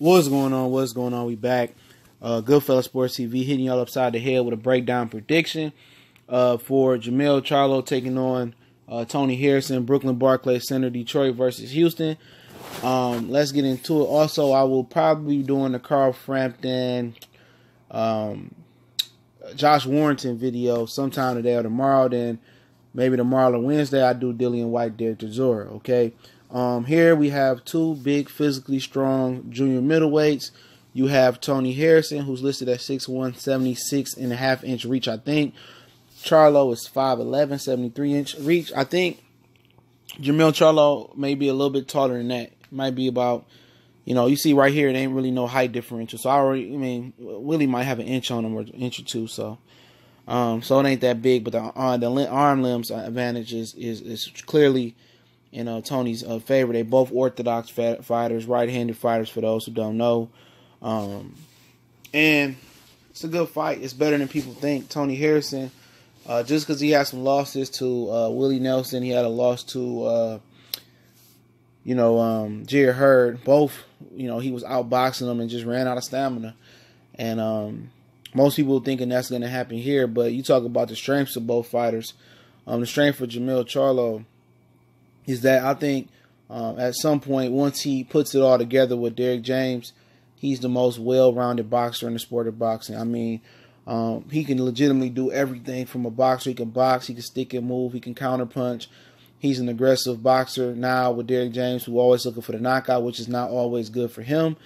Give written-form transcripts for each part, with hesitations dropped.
What's going on? What's going on? We back. Goodfella Sports TV hitting y'all upside the head with a breakdown prediction for Jermell Charlo taking on Tony Harrison, Brooklyn Barclays Center, Detroit versus Houston. Let's get into it. Also, I will probably be doing the Carl Frampton, Josh Warrington video sometime today or tomorrow. Then maybe tomorrow or Wednesday I do Dillian White, Derek Chisora. Okay. Here we have two big, physically strong junior middleweights. You have Tony Harrison, who's listed at 6'1", 76.5-inch reach, I think. Charlo is 5'11", 73-inch reach. I think Jermell Charlo may be a little bit taller than that. Might be about, you see right here, it ain't really no height differential. So Willie might have an inch on him or an inch or two. So it ain't that big. But the arm limbs advantage is clearly Tony's favor. They both orthodox fighters, right-handed fighters for those who don't know. And it's a good fight. It's better than people think. Tony Harrison, just because he had some losses to Willie Nelson, he had a loss to Jared Hurd. Both, he was outboxing them and just ran out of stamina. And most people thinking that's going to happen here. But you talk about the strengths of both fighters. The strength for Jermell Charlo is that I think at some point, once he puts it all together with Derrick James, he's the most well-rounded boxer in the sport of boxing. I mean, he can legitimately do everything from a boxer. He can box, he can stick and move, he can counterpunch. He's an aggressive boxer now with Derrick James, who always looking for the knockout, which is not always good for him.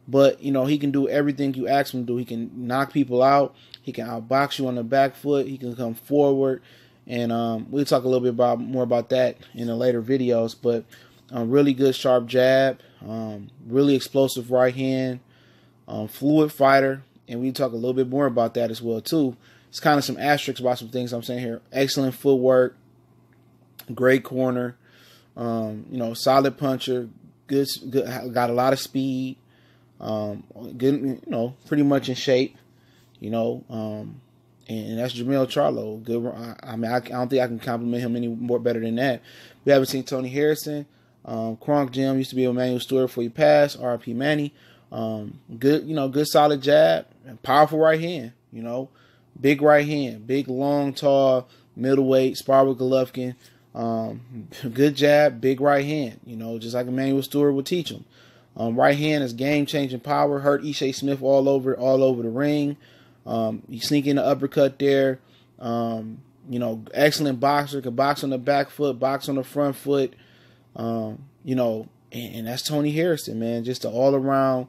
But, he can do everything you ask him to do. He can knock people out. He can outbox you on the back foot. He can come forward. And we'll talk a little bit more about that in the later videos. But really good sharp jab, really explosive right hand, fluid fighter. And we'll talk a little bit more about that as well, too. It's kind of some asterisks about some things I'm saying here. Excellent footwork, great corner, solid puncher, good, got a lot of speed, good, pretty much in shape, and that's Jermell Charlo. Good. I don't think I can compliment him any more better than that. We haven't seen Tony Harrison. Kronk Jim used to be Emmanuel Stewart before he passed. R.I.P. Manny. Good, good solid jab, and powerful right hand. Big right hand, big, long, tall, middleweight, spar with Golovkin. Good jab, big right hand. Just like Emmanuel Stewart would teach him. Right hand is game-changing power. Hurt Ishii Smith all over the ring. You sneak in the uppercut there. Excellent boxer. Can box on the back foot, box on the front foot. And that's Tony Harrison, man. Just an all-around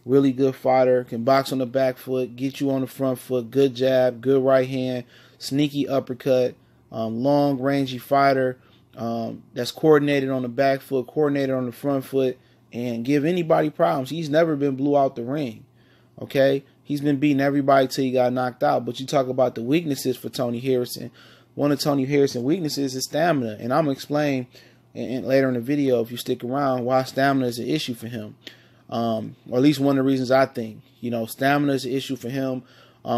really good fighter. Can box on the back foot, get you on the front foot. Good jab, good right hand, sneaky uppercut. Long, rangy fighter that's coordinated on the back foot, coordinated on the front foot, and give anybody problems. He's never been blew out the ring. Okay? He's been beating everybody till he got knocked out. But you talk about the weaknesses for Tony Harrison. One of Tony Harrison's weaknesses is stamina. And I'm going to explain later in the video, if you stick around, why stamina is an issue for him. Or at least one of the reasons I think. Stamina is an issue for him.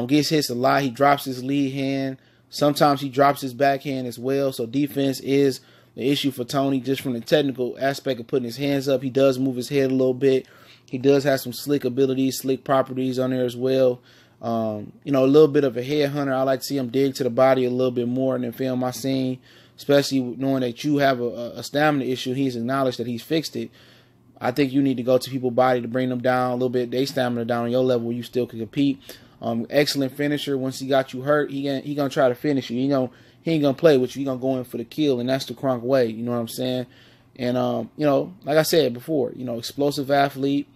Gets hits a lot. He drops his lead hand. Sometimes he drops his backhand as well. So defense is the issue for Tony just from the technical aspect of putting his hands up. He does move his head a little bit. He does have some slick abilities, slick properties on there as well. A little bit of a headhunter. I like to see him dig to the body a little bit more in the film I've seen, especially knowing that you have a stamina issue. He's acknowledged that he's fixed it. I think you need to go to people's body to bring them down a little bit, they stamina down on your level where you still can compete. Excellent finisher. Once he got you hurt, he gonna try to finish you. He ain't gonna play with you. He gonna go in for the kill, and that's the Kronk way. You know what I'm saying? And like I said before, explosive athlete,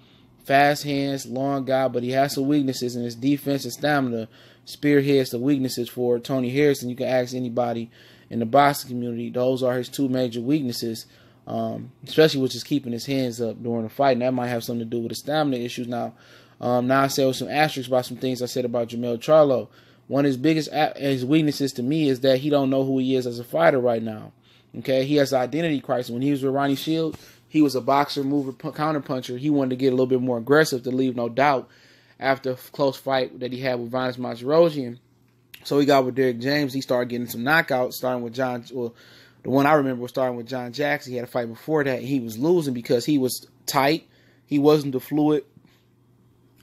fast hands, long guy, but he has some weaknesses, and his defense and stamina spearheads the weaknesses for Tony Harrison. You can ask anybody in the boxing community; those are his two major weaknesses. Especially with just keeping his hands up during the fight, and that might have something to do with the stamina issues. Now I said with some asterisks about some things I said about Jermell Charlo. One of his biggest his weaknesses to me is that he don't know who he is as a fighter right now. Okay, he has an identity crisis. When he was with Ronnie Shields, he was a boxer, mover, counterpuncher. He wanted to get a little bit more aggressive to leave no doubt after a close fight that he had with Vanes Martirosyan. So he got with Derrick James. He started getting some knockouts, starting with the one I remember was starting with John Jackson. He had a fight before that, and he was losing because he was tight. He wasn't the fluid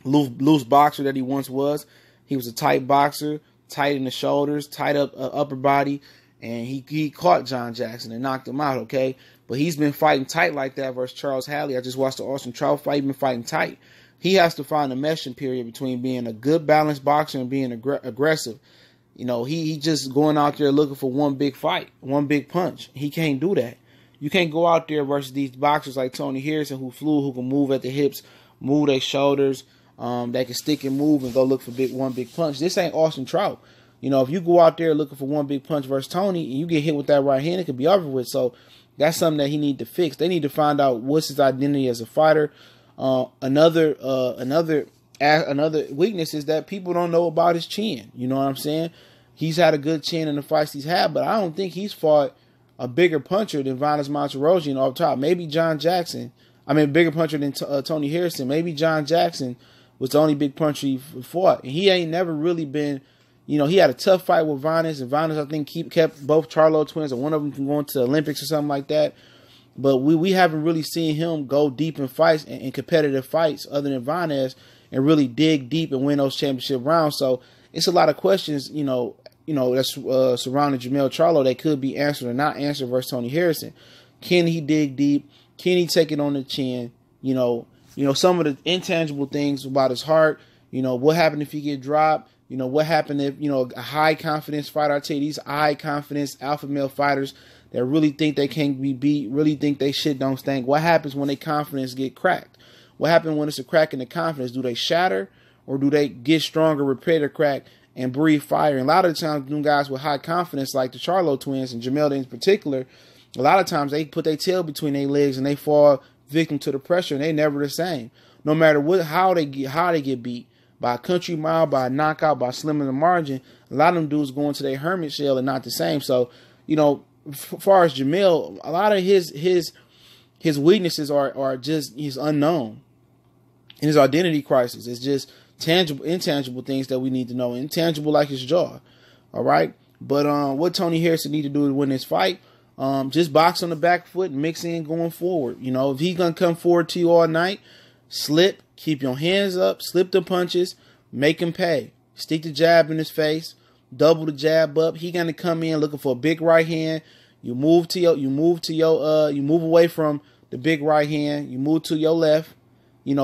loose boxer that he once was. He was a tight boxer, tight in the shoulders, tight up upper body, and he caught John Jackson and knocked him out, okay? But he's been fighting tight like that versus Charles Hadley. I just watched the Austin Trout fight. He's been fighting tight. He has to find a meshing period between being a good balanced boxer and being aggressive. You know, he just going out there looking for one big fight, one big punch. He can't do that. You can't go out there versus these boxers like Tony Harrison who can move at the hips, move their shoulders, that can stick and move and go look for one big punch. This ain't Austin Trout. You know, if you go out there looking for one big punch versus Tony and you get hit with that right hand, it could be over with. So that's something that he need to fix. They need to find out what's his identity as a fighter. Another weakness is that people don't know about his chin. You know what I'm saying? He's had a good chin in the fights he's had, but I don't think he's fought a bigger puncher than Vanes Monterosian off top. Maybe John Jackson. I mean, bigger puncher than Tony Harrison. Maybe John Jackson was the only big puncher he fought. And he ain't never really been, you know, he had a tough fight with Vanes, and Vanes, I think, kept both Charlo twins, or one of them from going to the Olympics or something like that. But we haven't really seen him go deep in fights, in competitive fights, other than Vanes, and really dig deep and win those championship rounds. So it's a lot of questions, that's surrounding Jermell Charlo that could be answered or not answered versus Tony Harrison. Can he dig deep? Can he take it on the chin? You know, some of the intangible things about his heart. You know, what happened if he get dropped? You know, what happened if, a high confidence fighter, I tell you, these high confidence alpha male fighters that really think they can't be beat, really think they shit don't stink. What happens when their confidence get cracked? What happens when it's a crack in the confidence? Do they shatter, or do they get stronger, repair the crack, and breathe fire? And a lot of the times, them guys with high confidence, like the Charlo twins and Jermell in particular, a lot of times they put their tail between their legs and they fall victim to the pressure, and they never the same. No matter how they get beat, by a country mile, by a knockout, by slimming the margin, a lot of them dudes go into their hermit shell and not the same. So, as far as Jermell, a lot of his weaknesses are just he's unknown. And his identity crisis is just intangible things that we need to know. Intangible like his jaw. All right. But what Tony Harrison need to do to win this fight, just box on the back foot and mix in going forward. If he's gonna come forward to you all night, slip, keep your hands up, slip the punches, make him pay. Stick the jab in his face, double the jab up. He gonna come in looking for a big right hand. You move away from the big right hand. You move to your left.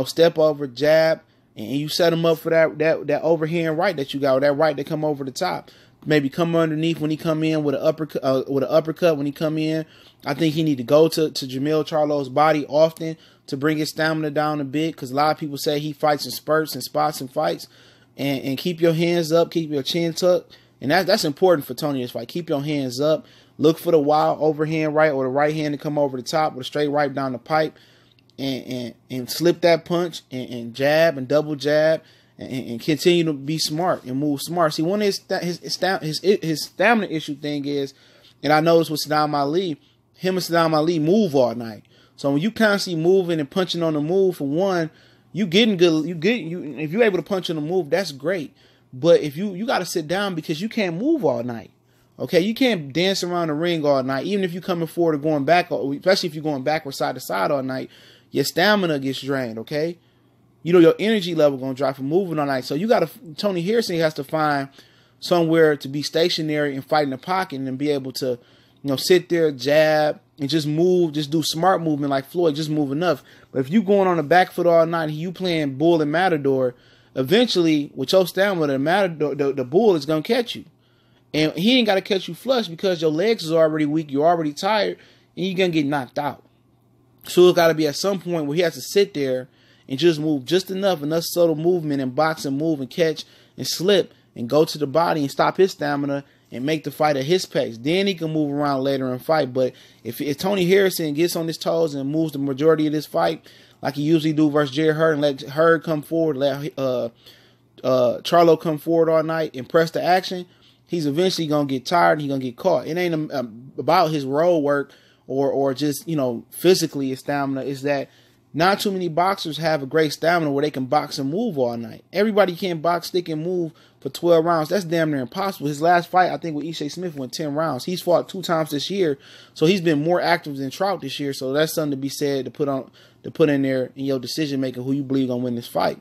Step over, jab, and you set him up for that overhand right that you got, or that right that come over the top. Maybe come underneath when he come in with an uppercut when he come in. I think he need to go to Jermell Charlo's body often to bring his stamina down a bit, because a lot of people say he fights in spurts and spots and fights. And keep your hands up, keep your chin tucked. And that's important for Tony this fight. Keep your hands up. Look for the wild overhand right, or the right hand to come over the top with a straight right down the pipe. And slip that punch and jab and double jab and continue to be smart and move smart. See, one of his stamina issue thing is, and I noticed with Saddam Ali, him and Saddam Ali move all night. So when you constantly moving and punching on the move, for one, you getting good. If you're able to punch on the move, that's great. But if you got to sit down because you can't move all night. Okay, you can't dance around the ring all night. Even if you're coming forward or going back, especially if you're going backward side to side all night, your stamina gets drained. Okay, your energy level gonna drop from moving all night. So Tony Harrison has to find somewhere to be stationary and fight in the pocket, and then be able to, sit there, jab, and just move, just do smart movement like Floyd, just move enough. But if you going on the back foot all night and you playing bull and matador, eventually with your stamina, the bull is gonna catch you. And he ain't got to catch you flush because your legs is already weak, you're already tired, and you're going to get knocked out. So it's got to be at some point where he has to sit there and just move just enough subtle movement, and box and move and catch and slip and go to the body and stop his stamina and make the fight at his pace. Then he can move around later and fight. But if Tony Harrison gets on his toes and moves the majority of this fight like he usually do versus Jerry Hurd, and let Hurd come forward, let Charlo come forward all night and press the action, he's eventually going to get tired and he's going to get caught. It ain't about his road work or just, physically his stamina. Is that not too many boxers have a great stamina where they can box and move all night. Everybody can't box, stick, and move for 12 rounds. That's damn near impossible. His last fight, I think, with Ishe Smith went 10 rounds. He's fought 2 times this year, so he's been more active than Trout this year. So that's something to be said, to put in there in your decision making who you believe gonna win this fight.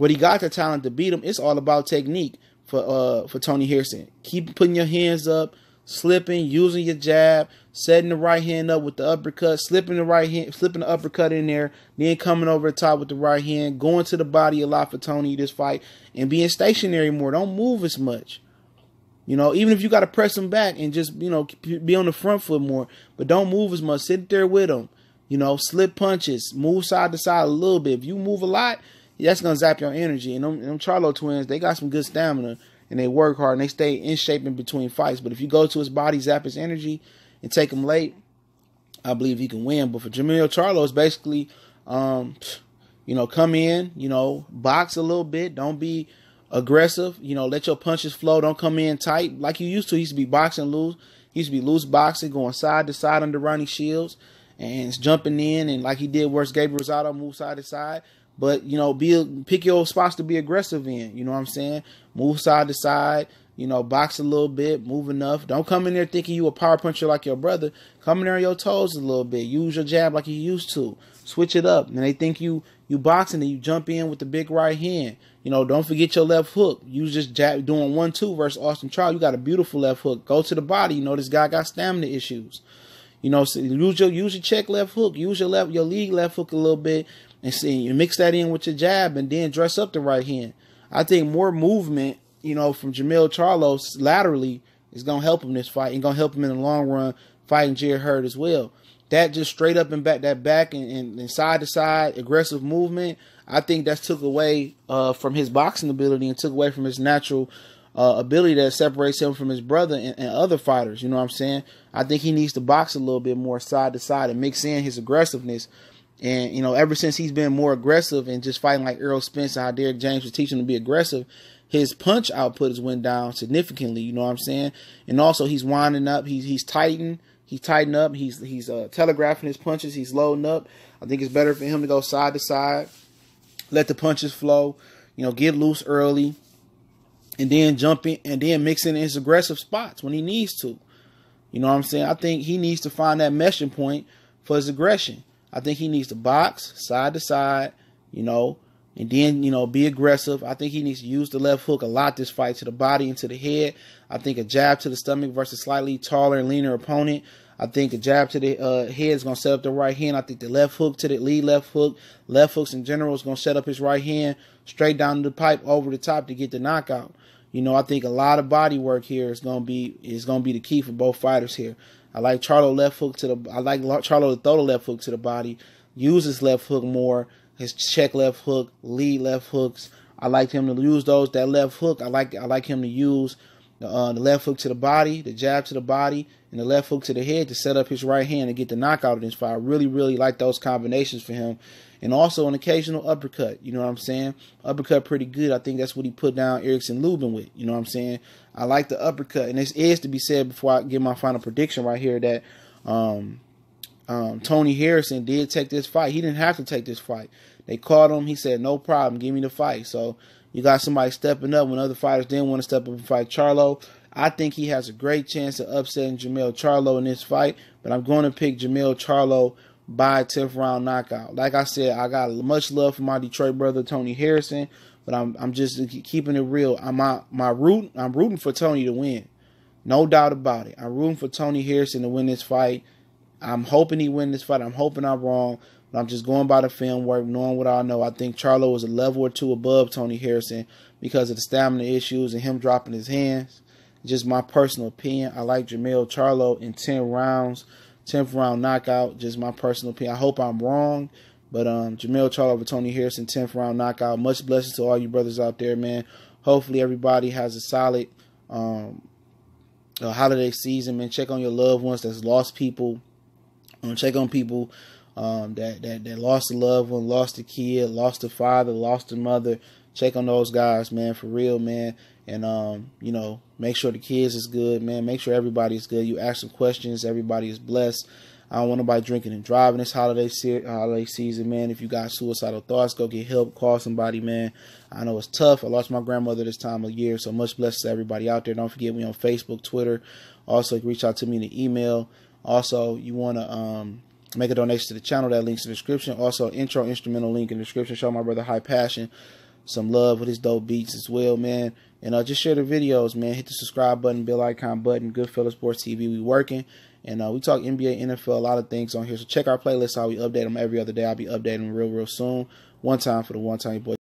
But he got the talent to beat him. It's all about technique for Tony Harrison. Keep putting your hands up, slipping, using your jab, setting the right hand up with the uppercut, slipping the uppercut in there, then coming over the top with the right hand, going to the body a lot for Tony this fight, and being stationary more. Don't move as much. You know, even if you got to press him back and just, you know, be on the front foot more, but don't move as much. Sit there with him. You know, slip punches, move side to side a little bit. If you move a lot, that's going to zap your energy. And them Charlo twins, they got some good stamina, and they work hard, and they stay in shape in between fights. But if you go to his body, zap his energy, and take him late, I believe he can win. But for Jermell Charlo, it's basically, you know, come in, you know, box a little bit. Don't be aggressive. You know, let your punches flow. Don't come in tight like you used to. He used to be boxing loose. He used to be loose boxing, going side to side under Ronnie Shields, and jumping in, and like he did versus Gabriel Rosado, move side to side. But, you know, pick your spots to be aggressive in. You know what I'm saying? Move side to side. You know, box a little bit, move enough. Don't come in there thinking you a power puncher like your brother. Come in there on your toes a little bit. Use your jab like you used to. Switch it up. And they think you boxing, and you jump in with the big right hand. You know, don't forget your left hook. You just jab doing 1-2 versus Austin Charlo. You got a beautiful left hook. Go to the body. You know, this guy got stamina issues. You know, so use your check left hook. Use your lead left hook a little bit, and see, you mix that in with your jab, and then dress up the right hand. I think more movement, you know, from Jermell Charlo laterally is gonna help him this fight, and gonna help him in the long run fighting Jared Hurd as well. That just straight up and back, that back and side to side aggressive movement, I think that's took away from his boxing ability, and took away from his natural ability that separates him from his brother and other fighters. You know what I'm saying? I think he needs to box a little bit more side to side and mix in his aggressiveness. And, you know, ever since he's been more aggressive and just fighting like Errol Spence and how Derek James was teaching him to be aggressive, his punch output has went down significantly. You know what I'm saying? And also he's winding up. He's tightening. He's tightening up. He's telegraphing his punches. He's loading up. I think it's better for him to go side to side, let the punches flow, you know, get loose early, and then jump in, and then mix in his aggressive spots when he needs to. You know what I'm saying? I think he needs to find that meshing point for his aggression. I think he needs to box side to side, you know, and then, you know, be aggressive. I think he needs to use the left hook a lot this fight, to the body and to the head. I think a jab to the stomach versus slightly taller and leaner opponent. I think a jab to the head is going to set up the right hand. I think the left hook to the lead left hooks in general is going to set up his right hand straight down the pipe over the top to get the knockout. You know, I think a lot of body work here is going to be the key for both fighters here. I like Charlo Charlo to throw the left hook to the body, use his left hook more, his check left hook, lead left hooks. I like him to use that left hook. I like him to use the left hook to the body, the jab to the body, and the left hook to the head to set up his right hand and get the knockout in this fight. I really, really like those combinations for him. And also an occasional uppercut. You know what I'm saying? Uppercut pretty good. I think that's what he put down Erickson Lubin with. You know what I'm saying? I like the uppercut. And this is to be said before I give my final prediction right here that Tony Harrison did take this fight. He didn't have to take this fight. They called him. He said, no problem. Give me the fight. So you got somebody stepping up when other fighters didn't want to step up and fight Charlo. I think he has a great chance of upsetting Jermell Charlo in this fight. But I'm going to pick Jermell Charlo by 10th round knockout. Like I said, I got much love for my Detroit brother Tony Harrison, but I'm just keeping it real. I'm rooting for Tony to win, no doubt about it. I'm rooting for Tony Harrison to win this fight. I'm hoping he wins this fight. I'm hoping I'm wrong, but I'm just going by the film work, knowing what I know. I think Charlo is a level or two above Tony Harrison because of the stamina issues and him dropping his hands. Just my personal opinion. I like Jermell Charlo in 10 rounds. 10th round knockout, just my personal opinion. I hope I'm wrong, but Jermell Charlo over Tony Harrison, 10th round knockout. Much blessings to all you brothers out there, man. Hopefully everybody has a solid holiday season, man. Check on your loved ones that's lost people. Check on people that lost a loved one, lost a kid, lost a father, lost a mother. Check on those guys, man, for real, man. And, you know, make sure the kids is good, man. Make sure everybody's good. You ask some questions. Everybody is blessed. I don't want nobody drinking and driving this holiday season, man. If you got suicidal thoughts, go get help. Call somebody, man. I know it's tough. I lost my grandmother this time of year, so much blessings to everybody out there. Don't forget me on Facebook, Twitter. Also, you can reach out to me in the email. Also, you want to make a donation to the channel. That link's in the description. Also, intro instrumental link in the description. Show my brother High Passion. some love with his dope beats as well, man. And just share the videos, man. Hit the subscribe button, bell icon button. Goodfellas Sports TV. We working. And we talk NBA, NFL, a lot of things on here. So check our playlist. How we update them every other day. I'll be updating them real soon. One time for the one time, boy.